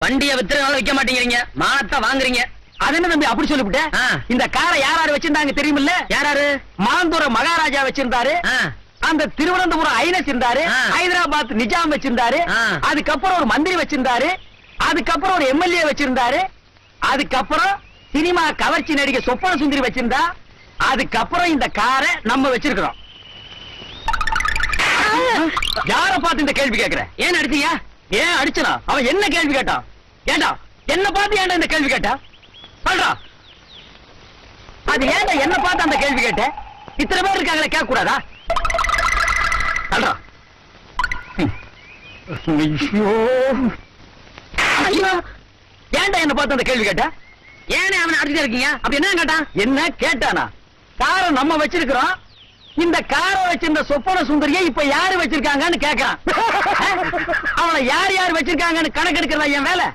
வண்டியை வித்துறதுனால விக்க மாட்டேங்கிறீங்க, மானத்தை வாங்குறீங்க. அது என்ன தம்பி அப்படி சொல்லிவிட்டேன்? இந்த காரை யாராரு வச்சிருந்தாங்க தெரியுமில்ல? யாராரு? மாந்தூர மகாராஜா வச்சிருந்தாரு, அந்த திருவனந்தபுரம் ஐனஸ் இருந்தாரு, ஹைதராபாத் நிஜாம் வச்சிருந்தாரு, அதுக்கப்புறம் ஒரு மந்திரி வச்சிருந்தாரு, அதுக்கப்புறம் ஒரு எம்எல்ஏ வச்சிருந்தாரு, அதுக்கப்புறம் சினிமா கவர்ச்சி நடிகை சொப்பன சுந்தரி வச்சிருந்தா, அதுக்கப்புறம் இந்த காரை நம்ம வச்சிருக்கிறோம். யார பார்த்து இந்த கேள்வி கேட்கிற? ஏன் அடிச்சீங்க? ஏன் அடிச்சனா? அவன் என்ன கேள்வி கேட்டான்? ஏண்டா என்ன பார்த்து ஏன்டா இந்த கேள்வி கேட்டா? சொல்றா. அது ஏன்டா என்ன பார்த்து அந்த கேள்வி கேட்ட? இத்தனை பேர் இருக்காங்களே, கேட்க கூடாதா? சொல்றா. ஐயோ, ஏன்டா என்ன பார்த்து அந்த கேள்வி கேட்ட? ஏனே அவனை அடிச்சுட்டு இருக்கீங்க? அப்படி என்ன கேட்டான்? என்ன கேட்டானா? காரை நம்ம வச்சிருக்கிறோம், இந்த காரை வச்சிருந்த சொப்பன சுந்தரியை இப்ப யாரு வச்சிருக்காங்கன்னு கேட்கறான். அவனை யார் யார் வச்சிருக்காங்கன்னு கணக்கு எடுக்கிறதா என் வேலை?